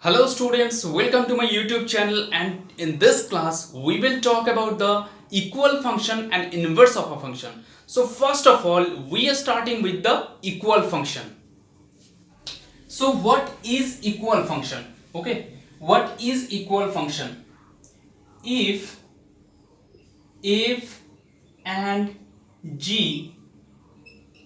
Hello students, welcome to my YouTube channel, and in this class we will talk about the equal function and inverse of a function. So first of all we are starting with the equal function. So what is equal function? Okay, what is equal function? If and g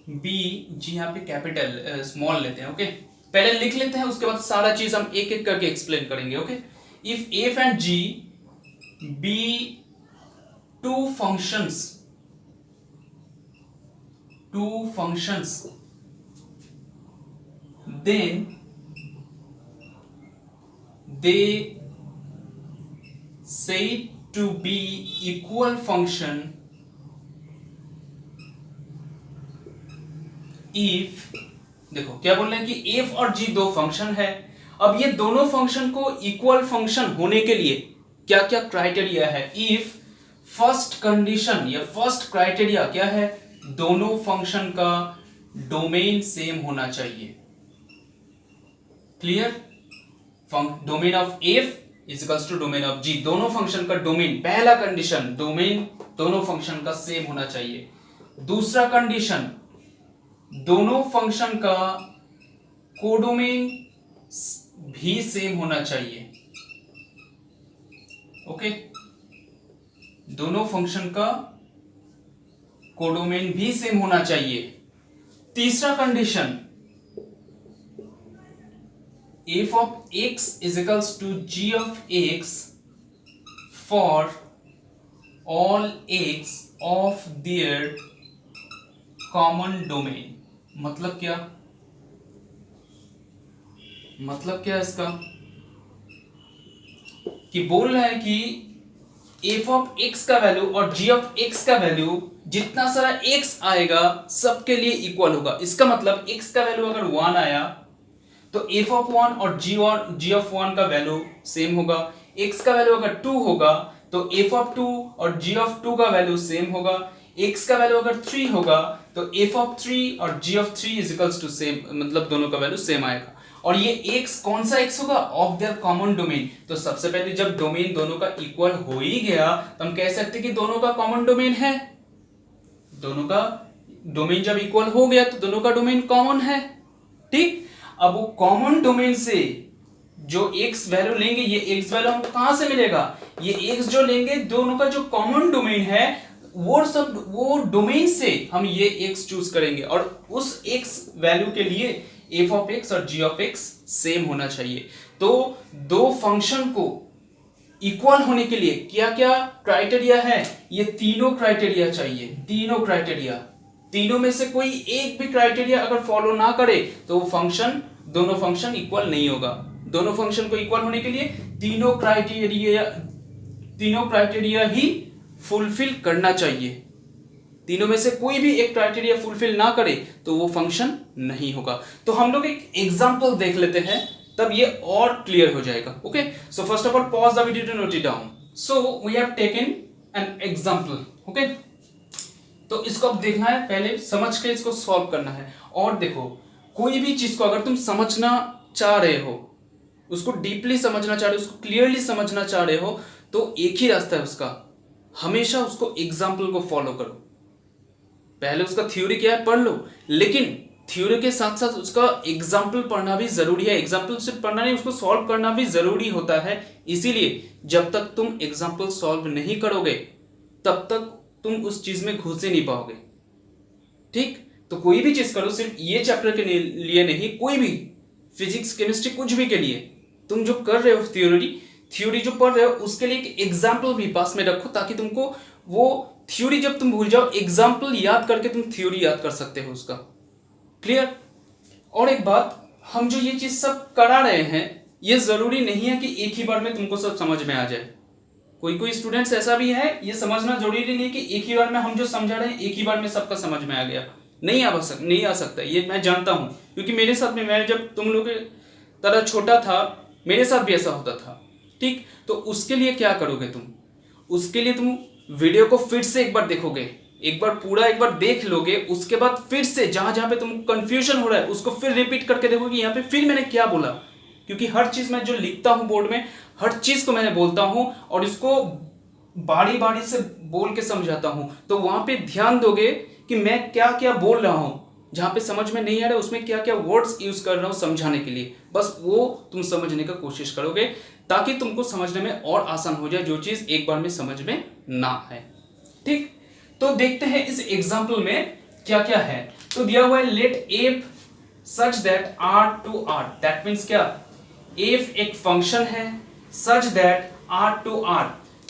यहाँ पे capital small लेते हैं. Okay, पहले लिख लेते हैं, उसके बाद सारा चीज हम एक एक करके एक्सप्लेन करेंगे. Okay, if F and G be two functions then they say to be equal function if, देखो क्या बोल रहे हैं कि एफ और जी दो फंक्शन है. अब ये दोनों फंक्शन को इक्वल फंक्शन होने के लिए क्या क्या क्राइटेरिया है? इफ फर्स्ट कंडीशन या फर्स्ट क्राइटेरिया क्या है? दोनों फंक्शन का डोमेन सेम होना चाहिए. Clear? Domain of F is equals to domain of G. दोनों फंक्शन का डोमेन, पहला कंडीशन डोमेन दोनों फंक्शन का सेम होना चाहिए. दूसरा कंडीशन दोनों फंक्शन का कोडोमेन भी सेम होना चाहिए. ओके, दोनों फंक्शन का कोडोमेन भी सेम होना चाहिए. तीसरा condition f of x is equals to g of x for all x of their common domain. मतलब क्या? मतलब क्या इसका? कि बोल रहा है कि f ऑफ x का वैल्यू और g ऑफ x का वैल्यू जितना सारा x आएगा सबके लिए इक्वल होगा. इसका मतलब x का वैल्यू अगर 1 आया तो f ऑफ 1 और g ऑफ 1 का वैल्यू सेम होगा. x का वैल्यू अगर 2 होगा तो f ऑफ 2 और g ऑफ 2 का वैल्यू सेम होगा. x का वैल्यू अगर 3 होगा तो f ऑफ 3 और g of 3 is equals to same, मतलब दोनों का वैल्यू सेम आएगा. और ये x कौन सा x होगा? Of their common domain. तो सबसे पहले जब डोमेन दोनों का इक्वल हो ही गया तो हम कह सकते कि दोनों का कॉमन डोमेन है. दोनों का डोमेन जब इक्वल हो गया तो दोनों का डोमेन कॉमन है. ठीक, अब वो कॉमन डोमेन से जो x वैल्यू लेंगे, ये x वैल्यू हमको कहां से मिलेगा? ये x जो लेंगे, दोनों का जो कॉमन डोमेन है वो डोमेन से हम ये x चूज करेंगे और उस x वैल्यू के लिए f ऑफ x और g ऑफ x सेम होना चाहिए. तो दो फंक्शन को इक्वल होने के लिए क्या क्या क्राइटेरिया है? ये तीनों क्राइटेरिया चाहिए. तीनों में से कोई एक भी क्राइटेरिया अगर फॉलो ना करे तो वो फंक्शन, दोनों फंक्शन इक्वल नहीं होगा. दोनों फंक्शन को इक्वल होने के लिए तीनों क्राइटेरिया ही फुलफिल करना चाहिए. तीनों में से कोई भी एक क्राइटेरिया फुलफिल ना करे तो वो फंक्शन नहीं होगा. तो हम लोग एक एग्जांपल देख लेते हैं, तब ये और क्लियर हो जाएगा. Okay, so first of all pause the video to note it down. So we have taken an example. Okay, तो इसको अब देखना है, पहले समझ के इसको सॉल्व करना है. और देखो, कोई भी चीज को अगर तुम समझना चाह रहे हो, उसको डीपली समझना चाह रहे हो, उसको क्लियरली समझना चाह रहे हो, तो एक ही रास्ता है उसका. हमेशा उसको एग्जाम्पल को फॉलो करो. पहले उसका थ्योरी क्या है पढ़ लो, लेकिन थ्योरी के साथ साथ उसका एग्जाम्पल पढ़ना भी जरूरी है. एग्जाम्पल सिर्फ पढ़ना नहीं, उसको सॉल्व करना भी जरूरी होता है. इसीलिए जब तक तुम एग्जाम्पल सॉल्व नहीं करोगे तब तक तुम उस चीज में घुस ही नहीं पाओगे. ठीक, तो कोई भी चीज करो, सिर्फ ये चैप्टर के लिए नहीं, कोई भी फिजिक्स केमिस्ट्री कुछ भी के लिए तुम जो कर रहे हो, थ्योरी जो पढ़ रहे हो, उसके लिए एक एग्जाम्पल भी पास में रखो ताकि तुमको वो थ्योरी जब तुम भूल जाओ, एग्जाम्पल याद करके तुम थ्योरी याद कर सकते हो उसका. क्लियर? और एक बात, हम जो ये चीज सब करा रहे हैं, ये जरूरी नहीं है कि एक ही बार में तुमको सब समझ में आ जाए. कोई स्टूडेंट्स ऐसा भी है, ये समझना जरूरी नहीं कि एक ही बार में हम जो समझा रहे हैं एक ही बार में सबका समझ में आ गया. नहीं आ सकता. ये मैं जानता हूं, क्योंकि मेरे साथ में, मैं जब तुम लोग के तरह छोटा था मेरे साथ भी ऐसा होता था. ठीक, तो उसके लिए क्या करोगे तुम? उसके लिए तुम वीडियो को फिर से एक बार देखोगे, एक बार देख लोगे, उसके बाद फिर से जहां जहां पे तुमको कंफ्यूजन हो रहा है उसको फिर रिपीट करके देखोगे, यहाँ पे फिर मैंने क्या बोला. क्योंकि हर चीज मैं जो लिखता हूं बोर्ड में, हर चीज को मैं बोलता हूं और इसको बारी बारी से बोल के समझाता हूं, तो वहां पे ध्यान दोगे कि मैं क्या क्या बोल रहा हूं, जहां पे समझ में नहीं आ रहा है उसमें क्या क्या वर्ड्स यूज कर रहा हूं समझाने के लिए, बस वो तुम समझने का कोशिश करोगे ताकि तुमको समझने में और आसान हो जाए जो चीज एक बार में समझ में ना आए। ठीक, तो देखते हैं इस एग्जाम्पल में क्या क्या है। तो दिया हुआ है let F such that R to R, that means क्या, एफ एक फंक्शन है such that R to R.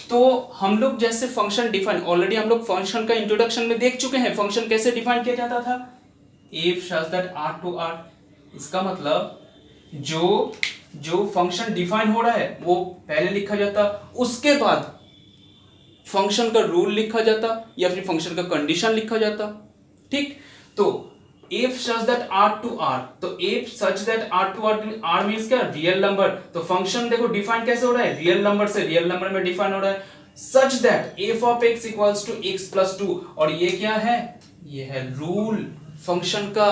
तो हम लोग जैसे फंक्शन डिफाइन, ऑलरेडी हम लोग फंक्शन का इंट्रोडक्शन में देख चुके हैं फंक्शन कैसे डिफाइन किया जाता था, F such that R to R. इसका मतलब जो फंक्शन डिफाइन हो रहा है वो पहले लिखा जाता, उसके बाद फंक्शन का रूल लिखा जाता या फिर फंक्शन का कंडीशन लिखा जाता। ठीक, तो if such that r to r, तो if such that r to r means क्या, रियल नंबर। तो फंक्शन देखो डिफाइन कैसे हो रहा है, रियल नंबर से रियल नंबर में डिफाइन हो रहा है, such that f of x equals to x plus 2। और ये क्या है, ये है रूल फंक्शन का।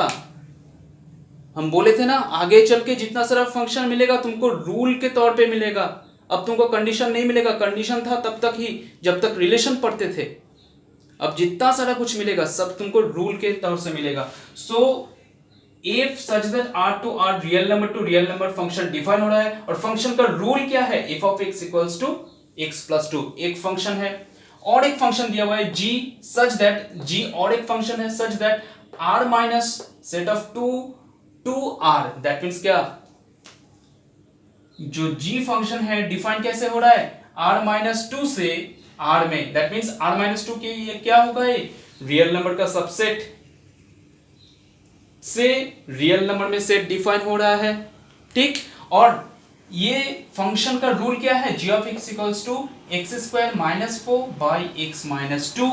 हम बोले थे ना आगे चल के जितना सारा फंक्शन मिलेगा तुमको रूल के तौर पे मिलेगा, अब तुमको कंडीशन नहीं मिलेगा, कंडीशन था तब तक ही जब तक रिलेशन पढ़ते थे, अब जितना सारा कुछ मिलेगा सब तुमको रूल के तौर से मिलेगा। So if such that R to R real number to real number function define हो रहा है और फंक्शन का रूल क्या है, F of X equals to X plus 2 एक फंक्शन है, और एक फंक्शन दिया हुआ है जी सच दैट, जी और एक फंक्शन है such that R minus set of 2 to R, that means क्या, जो जी फंक्शन है डिफाइन कैसे हो रहा है, आर माइनस 2 से आर में, दैट मीन्स आर माइनस 2 के ये क्या होगा, ये रियल नंबर का सबसेट से रियल नंबर में सेट डिफाइन हो रहा है। ठीक, और ये फंक्शन का रूल क्या है, G of X equals to X square minus 4 by X minus 2।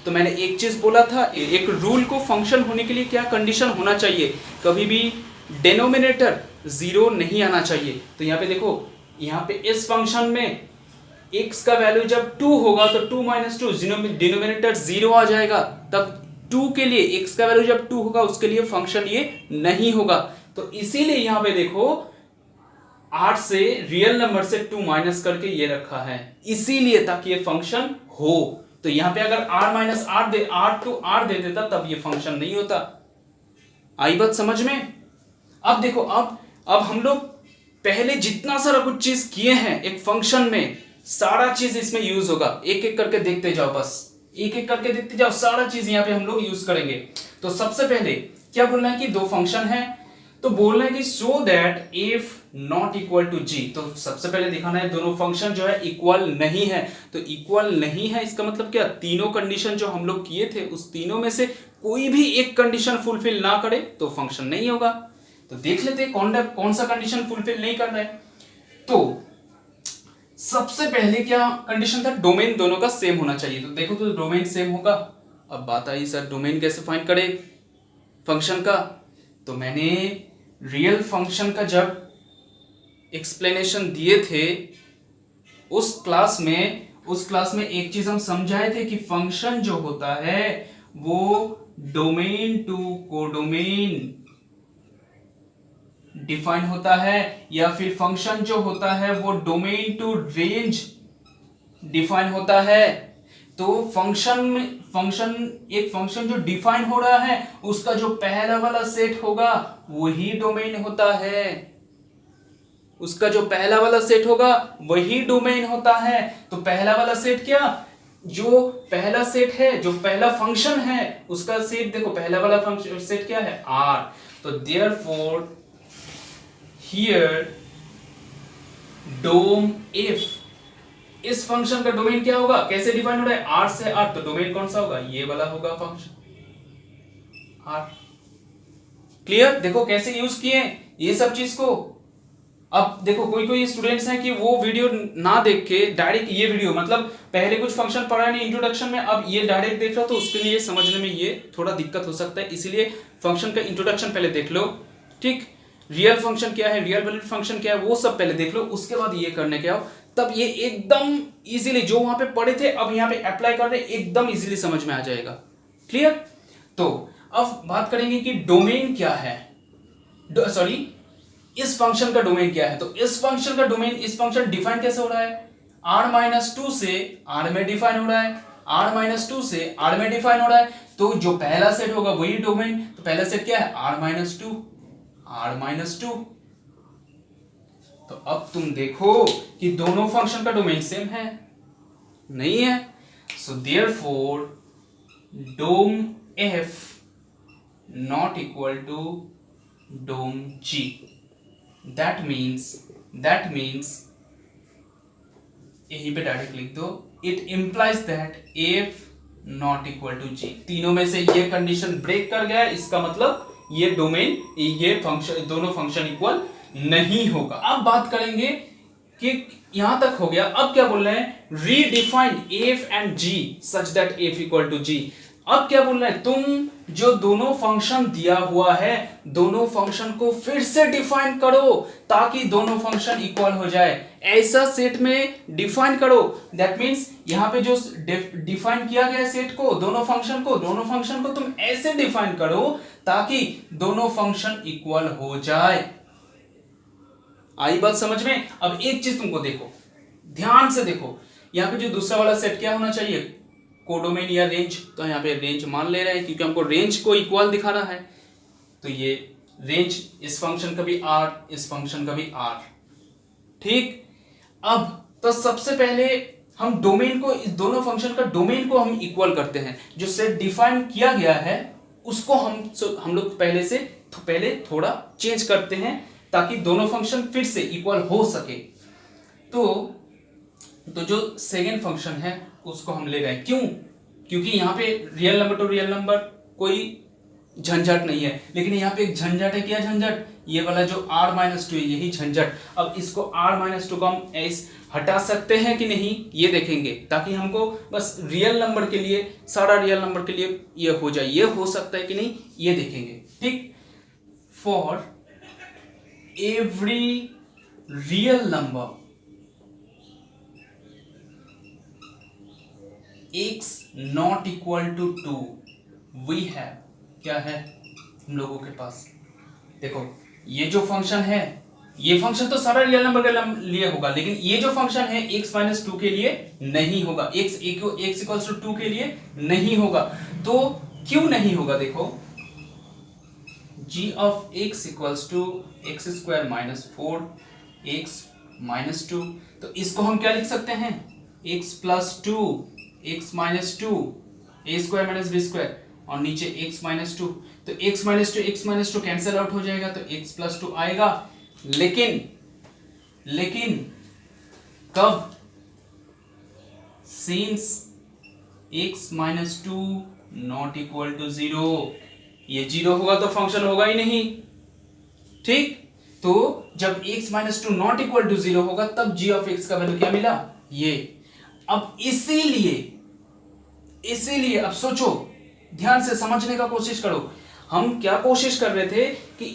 तो मैंने एक चीज बोला था, एक रूल को फंक्शन होने के लिए क्या कंडीशन होना चाहिए, कभी भी डिनोमिनेटर जीरो नहीं आना चाहिए। तो यहाँ पे देखो, यहाँ पे इस फंक्शन में x का वैल्यू जब 2 होगा तो 2 माइनस 2 डिनोमिनेटर 0 आ जाएगा, तब 2 के लिए x का वैल्यू जब 2 होगा उसके लिए फंक्शन ये नहीं होगा। तो इसीलिए यहाँ पे देखो 8 से रियल नंबर से 2 माइनस करके ये रखा है, इसीलिए ताकि ये फंक्शन हो। तो यहाँ पे अगर r minus r to r दे देता तब ये फंक्शन नहीं होता। आई बात समझ में? अब देखो, अब हम लोग पहले जितना सारा कुछ चीज किए हैं एक फंक्शन में, सारा चीज इसमें यूज होगा। एक एक करके देखते जाओ, बस एक एक करके देखते जाओ, सारा चीज यहाँ पे हम लोग यूज करेंगे। तो सबसे पहले क्या बोलना है कि दो फंक्शन है, तो बोलना है कि so that if not equal to G. तो सबसे पहले दिखाना है दोनों फंक्शन जो है इक्वल नहीं है। तो इक्वल नहीं है इसका मतलब क्या, तीनों कंडीशन जो हम लोग किए थे उस तीनों में से कोई भी एक कंडीशन फुलफिल ना करे तो फंक्शन नहीं होगा। तो देख लेते हैं कौन सा कंडीशन फुलफिल नहीं कर रहा है। तो सबसे पहले क्या कंडीशन था, डोमेन दोनों का सेम होना चाहिए। तो देखो, तो डोमेन सेम होगा। अब बात आई सर डोमेन कैसे फाइंड करें फंक्शन का। तो मैंने रियल फंक्शन का जब एक्सप्लेनेशन दिए थे उस क्लास में एक चीज हम समझाए थे कि फंक्शन जो होता है वो डोमेन टू कोडोमेन डिफाइन होता है, या फिर फंक्शन जो होता है वो डोमेन टू रेंज डिफाइन होता है। तो एक फंक्शन जो डिफाइन हो रहा है उसका जो पहला वाला सेट होगा वही डोमेन होता है, उसका जो पहला वाला सेट होगा वही डोमेन होता है। तो पहला वाला सेट क्या, जो पहला सेट है, जो पहला फंक्शन है उसका सेट देखो, पहला वाला फंक्शन सेट क्या है, R। तो देयरफॉर हियर डोम इफ, इस फंक्शन का डोमेन क्या होगा, कैसे डिफाइन हो रहा है, R से R। तो डोमेन कौन सा होगा, ये वाला होगा फंक्शन R। क्लियर? देखो कैसे यूज किए ये सब चीज को। अब देखो कोई स्टूडेंट्स हैं कि वो वीडियो ना देख के डायरेक्ट ये वीडियो, मतलब पहले कुछ फंक्शन पढ़ा नहीं इंट्रोडक्शन में, अब ये डायरेक्ट देख रहा हो तो उसके लिए समझने में ये थोड़ा दिक्कत हो सकता है। इसीलिए फंक्शन का इंट्रोडक्शन पहले देख लो। ठीक, रियल फंक्शन क्या है, रियल वैल्यूड फंक्शन क्या है, वो सब पहले देख लो, उसके बाद ये करने के आओ, तब ये एकदम इजीली जो वहां पे पढ़े थे अब यहाँ पे अप्लाई कर रहे एकदम इजीली समझ में आ जाएगा। क्लियर? तो अब बात करेंगे कि डोमेन क्या है, सॉरी इस फंक्शन का डोमेन क्या है, तो इस फंक्शन का डोमेन, इस फंक्शन डिफाइन कैसे हो रहा है, r-2 से r में डिफाइन हो रहा है, r-2 से r में डिफाइन हो रहा है। तो जो पहला सेट होगा वही डोमेन, तो पहला सेट क्या है, r-2, r-2। तो अब तुम देखो कि दोनों फंक्शन का डोमेन सेम है, नहीं है। So therefore dom f not equal to dom g। That means यहीं पे डायरेक्ट लिख दो, it implies that f not equal to g। तीनों में से ये कंडीशन ब्रेक कर गया, इसका मतलब ये डोमेन, ये फंक्शन, दोनों फंक्शन इक्वल नहीं होगा। अब बात करेंगे कि यहां तक हो गया, अब क्या बोल रहे हैं, redefine f and g such that f equal to g। अब क्या बोल रहे हैं, तुम जो दोनों फंक्शन दिया हुआ है, दोनों फंक्शन को फिर से डिफाइन करो ताकि दोनों फंक्शन इक्वल हो जाए। ऐसा सेट में डिफाइन करो, दैट मींस यहां पे जो डिफाइन किया गया सेट को, दोनों फंक्शन को तुम ऐसे डिफाइन करो ताकि दोनों फंक्शन इक्वल हो जाए। आई बात समझ में। अब एक चीज तुमको देखो, ध्यान से देखो, यहां पे जो दूसरा वाला सेट क्या होना चाहिए, कोडोमेन या रेंज। तो यहाँ पे रेंज मान ले रहे हैं क्योंकि हमको रेंज को इक्वल दिखा रहा है, तो ये रेंज इस फंक्शन का भी r, इस फंक्शन का भी r, ठीक। अब तो सबसे पहले हम डोमेन को, इस दोनों फंक्शन का डोमेन को हम इक्वल करते हैं। जो सेट डिफाइन किया गया है उसको हम लोग पहले थोड़ा चेंज करते हैं ताकि दोनों फंक्शन फिर से इक्वल हो सके। तो जो सेकेंड फंक्शन है उसको हम ले रहे हैं, क्यों, क्योंकि यहाँ पे real number to real number कोई झंझट नहीं है, लेकिन यहाँ पे एक झंझट है। क्या झंझट, ये वाला जो r-2 है, यही झंझट। अब इसको r-2 को हम ऐसे हटा सकते हैं कि नहीं, ये देखेंगे, ताकि हमको बस रियल नंबर के लिए, सारा रियल नंबर के लिए ये हो जाए। ये हो सकता है कि नहीं, ये देखेंगे, ठीक। For every real number x not equal to 2 we have, क्या है हम लोगों के पास, देखो ये जो फंक्शन है, ये फंक्शन तो सारा रियल नंबर के लिए होगा, लेकिन ये जो फंक्शन है x-2 के लिए नहीं होगा, x इक्वल्स टू 2 के लिए नहीं होगा। तो क्यों नहीं होगा, देखो g of x equals to x square minus 4x minus 2। तो इसको हम क्या लिख सकते हैं, x plus 2 x minus 2 a square minus b square, और नीचे x माइनस 2। तो x माइनस 2 कैंसिल आउट हो जाएगा, तो x प्लस 2 आएगा। लेकिन कब, since x minus 2 not equal to 0, ये 0 होगा तो फंक्शन होगा ही नहीं, ठीक। तो जब x minus 2 not equal to 0 होगा तब g ऑफ x का वैल्यू क्या मिला, ये। अब इसीलिए अब सोचो, ध्यान से समझने का कोशिश करो। हम क्या कोशिश कर रहे थे कि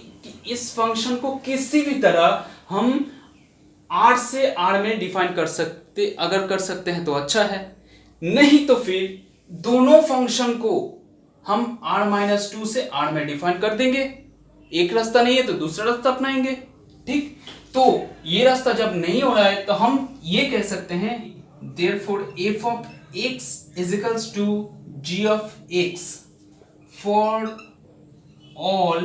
इस फंक्शन को किसी भी तरह हम r से r में डिफाइन कर सकते, अगर कर सकते हैं तो अच्छा है, नहीं तो फिर दोनों फंक्शन को हम r-2 से r में डिफाइन कर देंगे। एक रास्ता नहीं है तो दूसरा रास्ता अपनाएंगे, ठीक। तो ये रास्ता जब नहीं हो रहा है तो हम ये कह सकते हैं, therefore f of x is equals to g of x for all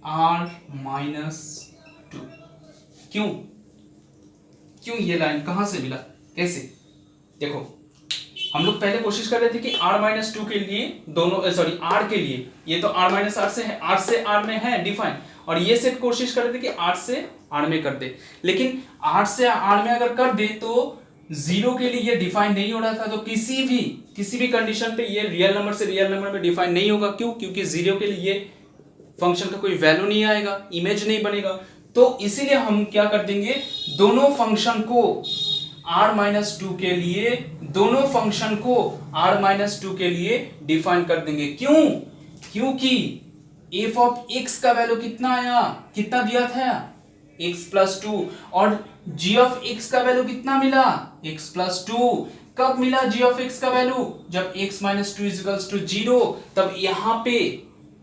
r-2। क्यों ये लाइन कहां से मिला, कैसे, देखो हम लोग पहले कोशिश कर रहे थे कि r-2 के लिए दोनों, r के लिए, ये तो r-r से है, r से r में है डिफाइन, और ये सेट कोशिश कर रहे थे कि r से r में कर दे, लेकिन r से r में अगर कर दे तो 0 के लिए ये डिफाइन नहीं हो रहा था। तो किसी भी कंडीशन पे ये रियल नंबर से रियल नंबर में डिफाइन नहीं होगा, क्यों, क्योंकि 0 के लिए फंक्शन का कोई वैल्यू नहीं आएगा, इमेज नहीं बनेगा। तो इसीलिए हम क्या कर देंगे, दोनों फंक्शन को r-2 के लिए, दोनों फंक्शन को r-2 के लिए डिफाइन कर देंगे। क्यों, क्योंकि f ऑफ x का वैल्यू कितना आया, कितना दिया था, x प्लस 2, और g ऑफ x का वैल्यू कितना मिला, x प्लस 2। कब मिला g ऑफ x का वैल्यू, जब x minus 2 is equals to 0, तब यहाँ पे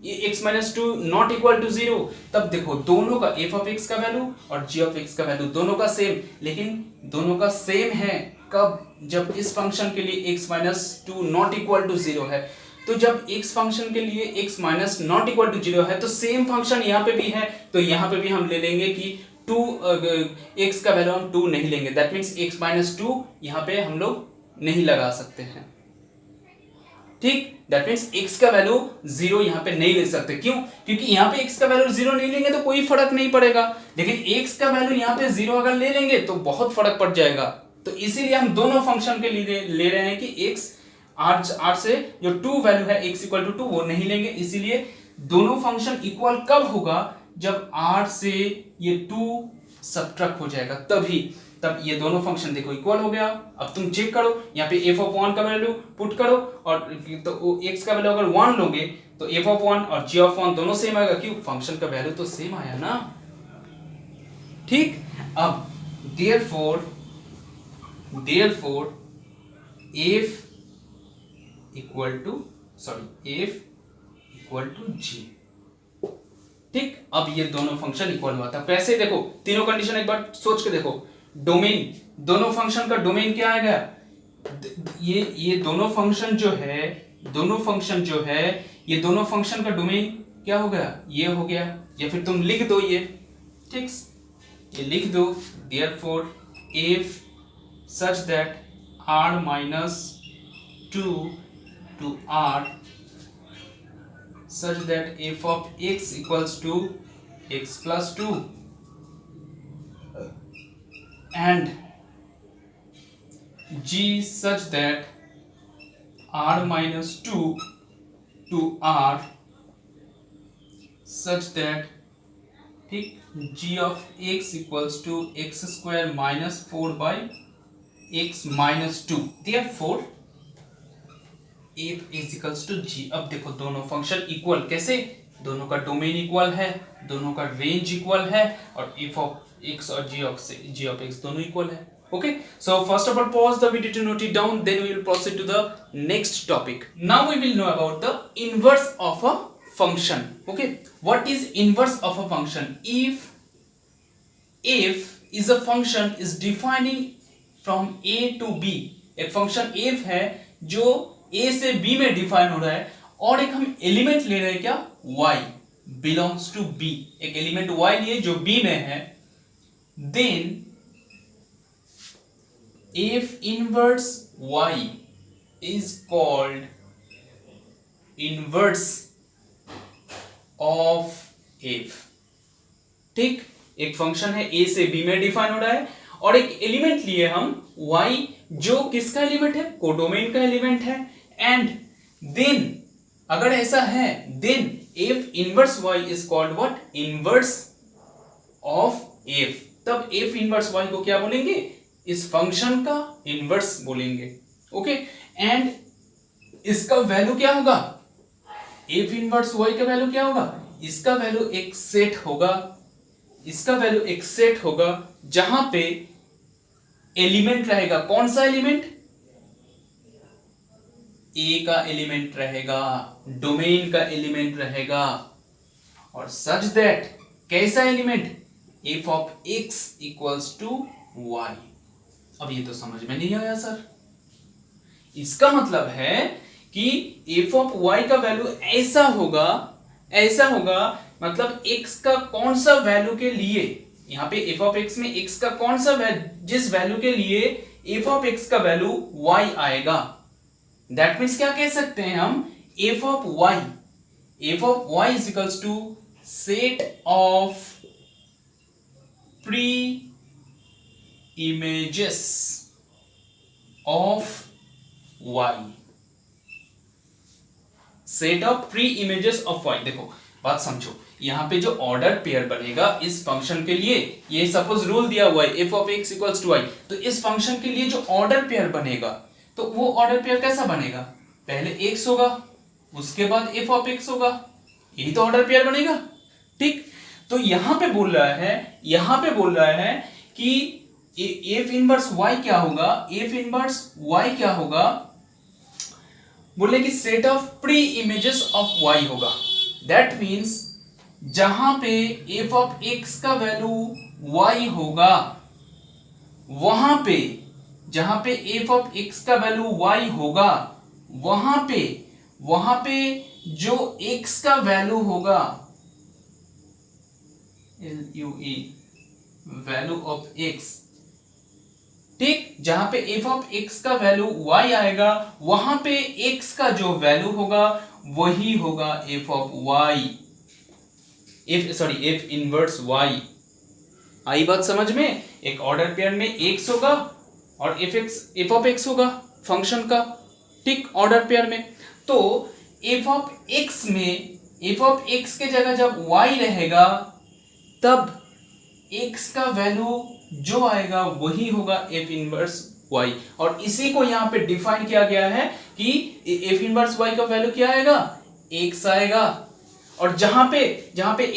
x minus two not equal to 0, तब देखो दोनों का f ऑफ x का वैल्यू और g ऑफ x का वैल्यू दोनों का सेम, लेकिन दोनों का सेम है कब, जब इस फंक्शन के लिए x minus two not equal to 0 है। तो जब x फंक्शन के लिए x minus not equal to 0 है तो सेम फंक्शन यहाँ पे भी है, तो यहाँ पे भी हम ले लेंगे कि x का वैल्यू हम 2 नहीं लेंगे, that means x minus to यहाँ पे हम लोग नहीं लगा सकते हैं, ठीक। दैट मीन्स x का वैल्यू 0 यहाँ पे नहीं ले सकते, क्यों, क्योंकि यहाँ पे x का वैल्यू 0 नहीं लेंगे तो कोई फर्क नहीं पड़ेगा, लेकिन x का वैल्यू यहाँ पे 0 अगर ले लेंगे तो बहुत फर्क पड़ जाएगा। तो इसीलिए हम दोनों फंक्शन के लिए ले रहे हैं कि x r से जो 2 वैल्यू है x इक्वल टू 2 वो नहीं लेंगे, इसीलिए दोनों फंक्शन इक्वल कब होगा, जब r से ये 2 सब्ट्रैक्ट हो जाएगा तभी, तब ये दोनों फंक्शन देखो इक्वल हो गया। अब तुम चेक करो यहाँ पे f ऑफ 1 का वैल्यू पुट करो और तो x का वैल्यू अगर 1 लोगे तो f ऑफ 1 और g ऑफ 1 दोनों सेम आएगा, क्यों, फंक्शन का वैल्यू तो सेम आया ना, ठीक। अब therefore f equal to g, ठीक। अब ये दोनों फंक्शन इक्वल हुआ था, कैसे देखो तीनों कंडीशन एक बार सोच के देखो, डोमेन, दोनों फंक्शन का डोमेन क्या आएगा, ये दोनों फंक्शन जो है ये दोनों फंक्शन का डोमेन क्या हो गया, ये हो गया, या फिर तुम लिख दो ये, ठीक, ये लिख दो therefore f such that r minus 2 to r such that f of x equals to x plus 2 and g such that r minus 2 to r such that, ठीक, g of x equals to x square minus 4 by x minus 2, therefore f is equals to g। अब देखो दोनों function equal, कैसे, दोनों का domain equal है, दोनों का रेंज इक्वल है, और f of x और g of x दोनों इक्वल है। Okay, so first of all pause the video to note it down, then we will proceed to the next topic. Now we will know about the inverse of a function. Okay, what is inverse of a function? If is a function is defining from a to b, एक function f है जो a से b में define हो रहा है, और एक हम एलिमेंट ले रहे हैं क्या, y belongs to b, एक एलिमेंट y लिए जो b में है, then f inverse y is called inverse of f, ठीक। एक फंक्शन है a से b में डिफाइन हो रहा है और एक एलिमेंट लिए हम y जो किसका एलिमेंट है, कोडोमेन का एलिमेंट है, एंड देन अगर ऐसा है then f inverse y is called what, inverse of f, तब f इनवर्स y को क्या बोलेंगे, इस फंक्शन का इनवर्स बोलेंगे। ओके, एंड इसका वैल्यू क्या होगा, f इनवर्स y का वैल्यू क्या होगा, इसका वैल्यू एक सेट होगा, इसका वैल्यू एक सेट होगा जहां पे एलिमेंट रहेगा, कौन सा एलिमेंट, ए का एलिमेंट रहेगा, डोमेन का एलिमेंट रहेगा, और सच दैट कैसा element, f of x equals to y। अब ये तो समझ में नहीं आया सर, इसका मतलब है कि f ऑफ y का वैल्यू ऐसा होगा, मतलब x का कौन सा वैल्यू के लिए, यहाँ पे f ऑफ x में x का कौन सा जिस वैल्यू के लिए f ऑफ x का वैल्यू y आएगा, दैट मीन्स क्या कह सकते हैं हम, f of y is equals to set of pre images of y, set of pre images of y। देखो बात समझो, यहाँ पे जो ऑर्डर पेयर बनेगा इस फंक्शन के लिए, ये सपोज रूल दिया हुआ है f of x equals to y, तो इस फंक्शन के लिए जो ऑर्डर पेयर बनेगा तो वो ऑर्डर पेयर कैसा बनेगा, पहले x होगा उसके बाद f ऑफ x होगा, यही तो ऑर्डर पेयर बनेगा, ठीक। तो यहाँ पे बोल रहा है कि f इनवर्स y क्या होगा, f इनवर्स y क्या होगा, बोले कि set of pre images of y होगा, दैट मीन्स जहां पे एफ ऑफ एक्स का वैल्यू y होगा, वहां पे जहां पे एफ ऑफ एक्स का वैल्यू y होगा, वहां पे जो x का वैल्यू होगा, LUE वैल्यू ऑफ x, ठीक, जहां पे एफ ऑफ एक्स का वैल्यू y आएगा, वहां पे x का जो वैल्यू होगा वही होगा F of y, F inverse y। आई बात समझ में? एक ऑर्डर पेयर में x होगा और एफ ऑफ एक्स होगा फंक्शन का, ठीक, ऑर्डर पेयर में। तो एफ ऑफ एक्स में एफ ऑफ एक्स के जगह जब y रहेगा तब x का वैल्यू जो आएगा वही होगा एफ इनवर्स y, और इसी को यहां पे डिफाइन किया गया है कि एफ इनवर्स y का वैल्यू क्या आएगा, x आएगा। और जहां पे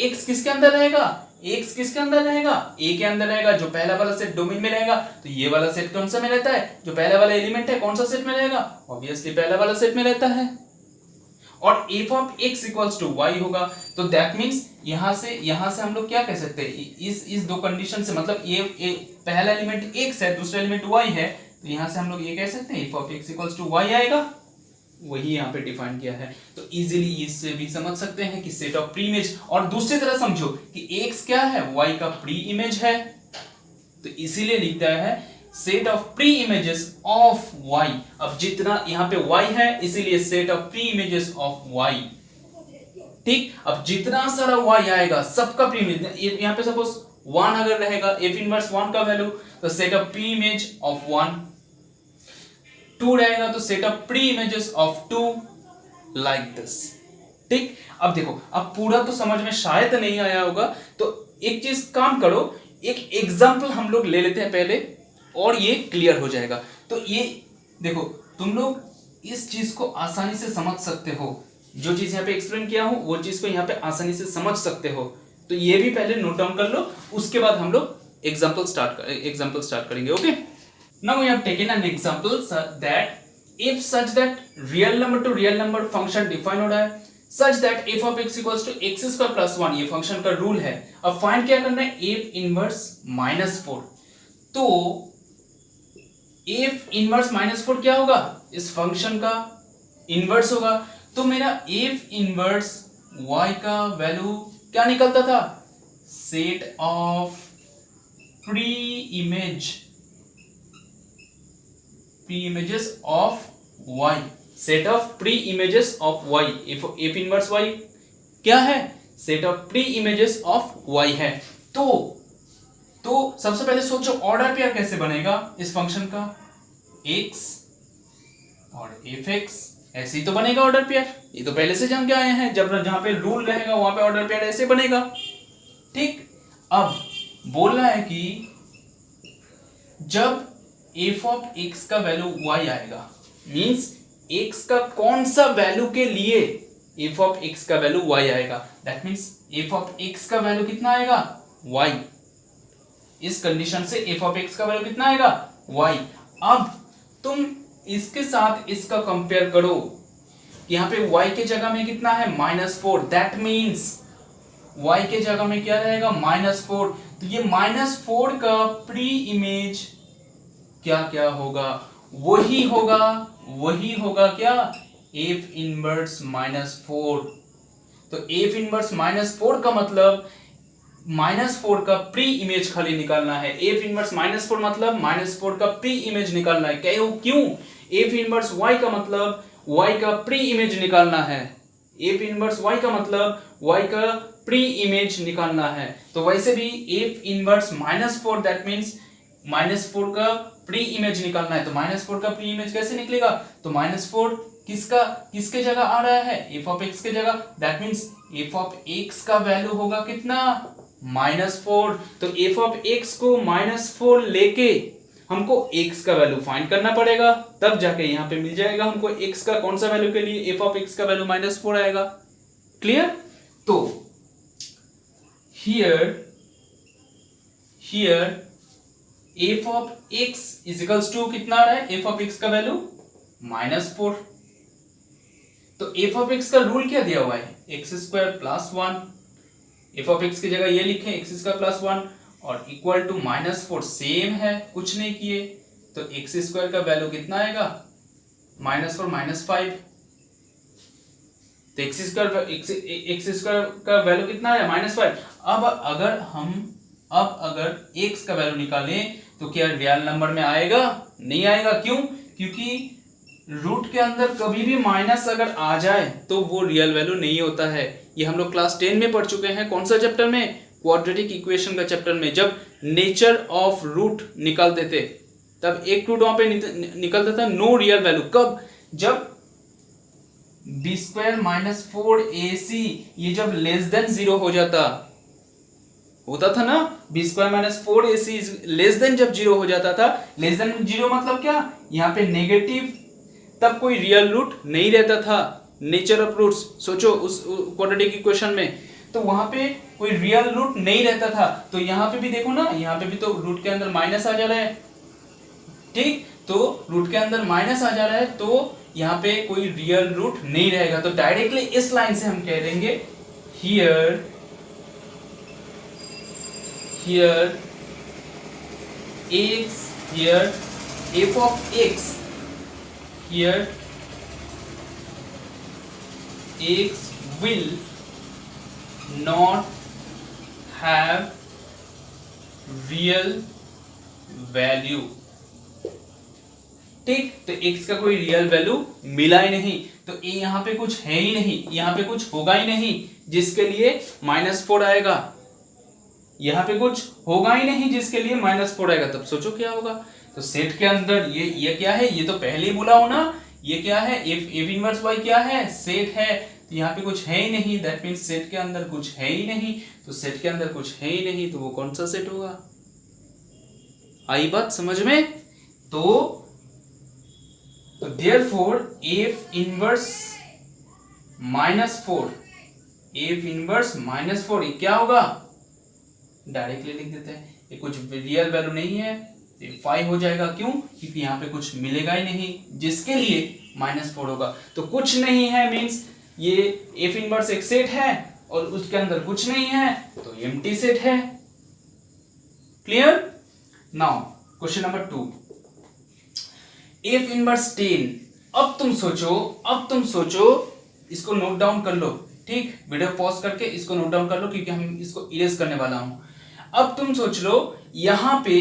x किसके अंदर रहेगा, x किसके अंदर रहेगा, a के अंदर रहेगा, जो पहला वाला सेट डोमेन में रहेगा। तो ये वाला सेट कौन सा में रहता है, जो पहला वाला एलिमेंट है कौन सा सेट में रहेगा, ऑब्वियसली पहला वाला सेट में रहता है। और F of X equals to Y होगा। तो दैट मीन्स यहां से हम लोग क्या कह सकते हैं, इस दो कंडीशन से, मतलब ये पहला एलिमेंट x है, दूसरा एलिमेंट y है, तो यहां से हम लोग ये कह सकते हैं F of X equals to Y आएगा, वही यहाँ पे डिफाइन किया है। तो इजीली इससे भी समझ सकते हैं कि सेट ऑफ प्री इमेज, और दूसरी तरह समझो कि x क्या है, y का प्री इमेज है, तो इसीलिए लिखता है set of pre images of y। अब जितना यहाँ पे y है इसीलिए set of pre images of y, ठीक। अब जितना सारा y आएगा सबका प्री इमेज, यहाँ पे सपोज 1 अगर रहेगा, एफ इनवर्स 1 का वैल्यू, तो set of pre image of 1, 2 रहेगा तो set of pre images of 2, like this, ठीक। अब देखो, अब पूरा तो समझ में शायद नहीं आया होगा, तो एक चीज काम करो, एक एग्जांपल हम लोग ले लेते हैं पहले और ये क्लियर हो जाएगा। तो ये देखो, तुम लोग इस चीज को आसानी से समझ सकते हो, जो चीज यहाँ पे एक्सप्लेन किया हूं वो चीज को यहाँ पे आसानी से समझ सकते हो। तो ये भी पहले नोट डाउन कर लो, उसके बाद हम लोग एग्जांपल स्टार्ट करेंगे। Okay, now we have taken an example that if such that real number to real number function define हो रहा है, such that F of X equals to X square plus 1, ये फंक्शन का rule है। अब find क्या करना है, एफ इनवर्स -4। तो एफ इनवर्स -4 क्या होगा, इस फंक्शन का इनवर्स होगा। तो मेरा एफ इनवर्स y का वैल्यू क्या निकलता था, set of pre images of y, set of pre images of y। F inverse y क्या है, set of pre images of y है। तो सबसे पहले सोचो ऑर्डर पेयर कैसे बनेगा इस फंक्शन का, x और fx, ऐसे ही तो बनेगा ऑर्डर पेयर, ये तो पहले से जान के आए हैं, जब जहां पे रूल रहेगा वहां पे ऑर्डर पेयर ऐसे बनेगा, ठीक। अब बोल रहा है कि जब f ऑफ x का वैल्यू y आएगा, मींस x का कौन सा वैल्यू के लिए f ऑफ x का वैल्यू y आएगा, that means f of x का वैल्यू कितना आएगा, y। इस कंडीशन से f ऑफ x का वैल्यू कितना आएगा, y। अब तुम इसके साथ इसका कंपेयर करो, यहाँ पे y के जगह में कितना है, -4, दैट मींस y के जगह में क्या रहेगा, -4। तो ये -4 का प्री इमेज क्या क्या होगा, वही होगा क्या, f इनवर्स -4। तो f इनवर्स -4 का मतलब -4 का प्री इमेज खाली निकालना है। f इनवर्स -4 मतलब -4 का प्री इमेज निकालना है। क्यों, f इनवर्स y का मतलब y का प्री इमेज निकालना है। f इनवर्स y का मतलब y का प्री इमेज निकालना है। तो वैसे भी f इनवर्स -4 दैट मींस -4 का प्री इमेज निकालना है। तो -4 का प्री इमेज कैसे निकलेगा, तो -4 किसके जगह आ रहा है, f ऑफ x के जगह, that means f of x का वैल्यू होगा कितना, -4। तो f ऑफ x को -4 लेके हमको x का वैल्यू फाइंड करना पड़ेगा, तब जाके यहाँ पे मिल जाएगा हमको x का कौन सा वैल्यू के लिए f ऑफ x का वैल्यू -4 आएगा। क्लियर। तो here f of x is equals to कितना आ रहा है, f ऑफ x का वैल्यू -4। तो f ऑफ x का रूल क्या दिया हुआ है, X square plus one, F of X की जगह ये लिखें एक्स स्क्वायर प्लस वन, और इक्वल टू -4 सेम है, कुछ नहीं किए, तो एक्स स्क्वायर का वैल्यू कितना आएगा -4 -5, तो एक्स स्क्वायर का वैल्यू कितना है -5। अब अगर एक्स का वैल्यू निकालें तो क्या रियल नंबर में आएगा? नहीं आएगा। क्यों? क्योंकि रूट के अंदर कभी भी माइनस अगर आ जाए तो वो रियल वैल्यू नहीं होता है। ये हम लोग क्लास 10 में पढ़ चुके हैं। कौन सा चैप्टर में? क्वाड्रेटिक इक्वेशन का चैप्टर में। जब नेचर ऑफ रूट निकालते थे तब एक रूट वहां पे निकलता था नो रियल वैल्यू। कब? जब b स्क्वायर -4ac ये जब लेस देन 0 हो जाता, होता था ना, b square -4ac less than जब 0 हो जाता था, लेस देन 0 मतलब क्या? यहाँ पे नेगेटिव, तब कोई रियल रूट नहीं रहता था। नेचर ऑफ रूट्स सोचो उस क्वाड्रेटिक इक्वेशन में, तो वहां पे कोई रियल रूट नहीं रहता था। तो यहाँ पे भी देखो ना, यहाँ पे भी तो रूट के अंदर माइनस आ जा रहा है, ठीक, तो रूट के अंदर माइनस आ जा रहा है, तो यहाँ पे कोई रियल रूट नहीं रहेगा। तो डायरेक्टली इस लाइन से हम कह देंगे here x, here f of x, here x will not have real value, ठीक, तो x का कोई रियल वैल्यू मिला ही नहीं, तो ये यहाँ पे कुछ है ही नहीं, यहाँ पे कुछ होगा ही नहीं जिसके लिए -4 आएगा, यहाँ पे कुछ होगा ही नहीं जिसके लिए -4 आएगा। तब सोचो क्या होगा। तो सेट के अंदर ये क्या है? ये तो पहले ही बोला हो ना, ये क्या है? एफ इनवर्स वाई क्या है? सेट है। तो यहाँ पे कुछ है ही नहीं, दैट मीन्स सेट के अंदर कुछ है ही नहीं। तो सेट के अंदर कुछ है ही नहीं तो वो कौन सा सेट होगा? आई बात समझ में? तो therefore f inverse -4, f inverse -4 ये क्या होगा? डायरेक्टली लिख देते हैं, ये कुछ रियल वैल्यू नहीं है, ये 5 हो जाएगा। क्यों? क्योंकि यहाँ पे कुछ मिलेगा ही नहीं जिसके लिए -4 होगा। तो कुछ नहीं है मींस ये f इनवर्स एक सेट है और उसके अंदर कुछ नहीं है तो एम्प्टी सेट है। Clear? Now question number 2, f inverse 10। अब तुम सोचो, इसको नोट डाउन कर लो, ठीक, वीडियो पॉज करके इसको नोट डाउन कर लो क्योंकि हम इसको इरेज करने वाला हूं। अब तुम सोच लो यहां पे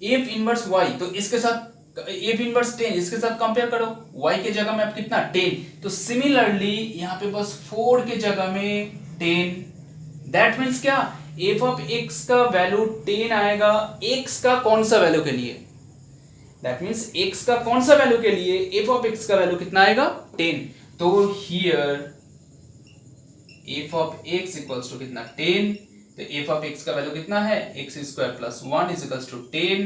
f इनवर्स y, तो इसके साथ f इनवर्स 10 इसके साथ कंपेयर करो, y के जगह में अब कितना 10, तो सिमिलरली यहां पे बस 4 के जगह में 10, दैट मींस क्या? f ऑफ x का वैल्यू 10 आएगा x का कौन सा वैल्यू के लिए? दैट मींस x का कौन सा वैल्यू के लिए f ऑफ x का वैल्यू कितना आएगा? 10। तो here f of x equals to कितना? 10। तो f ऑफ x का वैल्यू कितना है? x square plus 1 is equals to 10,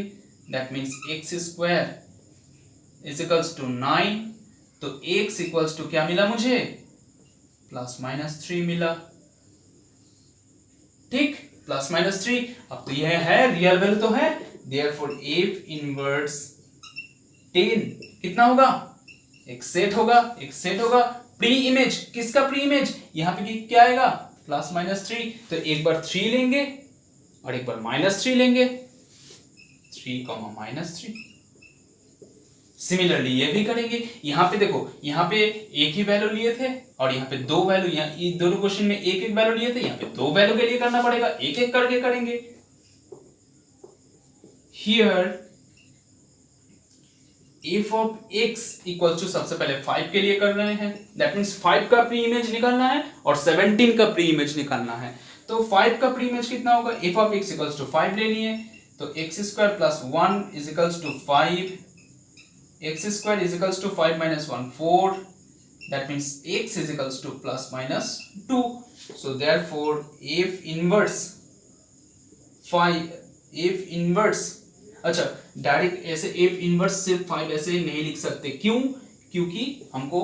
that means x square is equals to 9। तो x इक्वल्स टू क्या मिला मुझे? +-3 मिला, ठीक, +-3। अब तो यह है रियल वैल्यू तो है, देयरफॉर f इनवर्स 10 कितना होगा? एक सेट होगा, प्री इमेज, किसका प्री इमेज? यहां पे क्या आएगा? +-3, तो एक बार 3 लेंगे और एक बार -3 लेंगे, 3, -3। सिमिलरली ये भी करेंगे। यहां पे देखो, यहां पे एक ही वैल्यू लिए थे और यहां पे दो वैल्यू, ये दोनों क्वेश्चन में एक वैल्यू लिए थे, यहां पे दो वैल्यू के लिए करना पड़ेगा, एक एक करके करेंगे। Here f of x equal to सबसे पहले 5 के लिए कर रहे हैं, दैट मींस 5 का प्री इमेज निकालना है और 17 का प्री इमेज निकालना है। तो 5 का प्री इमेज कितना होगा? f of x equals to 5 लेनी है, तो x square plus 1 is equals to 5, x square is equals to 5 - 1 4, that means x is equals to +-2। So therefore f inverse अच्छा डायरेक्ट ऐसे f इनवर्स सिर्फ 5 ऐसे नहीं लिख सकते। क्यों? क्योंकि हमको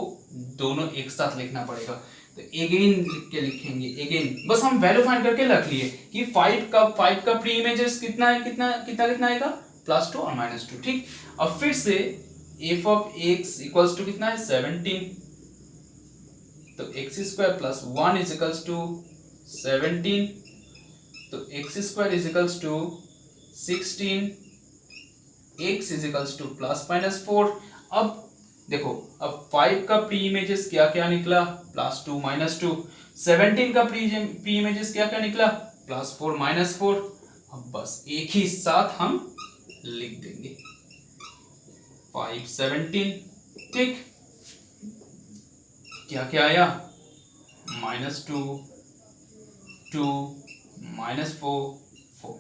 दोनों एक साथ लिखना पड़ेगा। तो अगेन लिख के लिखेंगे, अगेन बस हम वैल्यू फाइंड करके रख लिए कि 5 का प्री इमेजेस कितना है, कितना आएगा? +2 और -2, ठीक। अब फिर से f of x equals to कितना है? 17, तो X square plus 1 is equals to 17, तो X square is equals to 16, X is equals to plus minus 4। अब देखो, अब 5 का प्री इमेजेस क्या क्या निकला, +2 -2। 17 का प्री इमेजेस क्या क्या निकला, +4 -4। अब बस एक ही साथ हम लिख देंगे 5 17, ठीक। क्या क्या आया, -2 2 -4 4,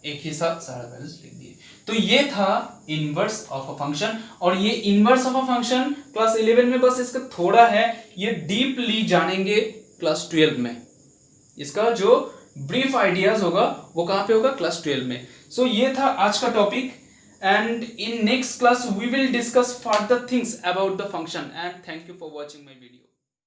एक ही साथ सारा बैलेंस लिख दिए। तो ये था इनवर्स ऑफ अ फंक्शन। और ये inverse of a function class 11 में बस इसका थोड़ा है, ये डीपली जानेंगे क्लास 12 में। इसका जो ब्रीफ आइडियाज होगा वो कहां पे होगा, क्लास 12 में। सो ये था आज का topic, and in next class we will discuss further things about the function, and thank you for watching my video.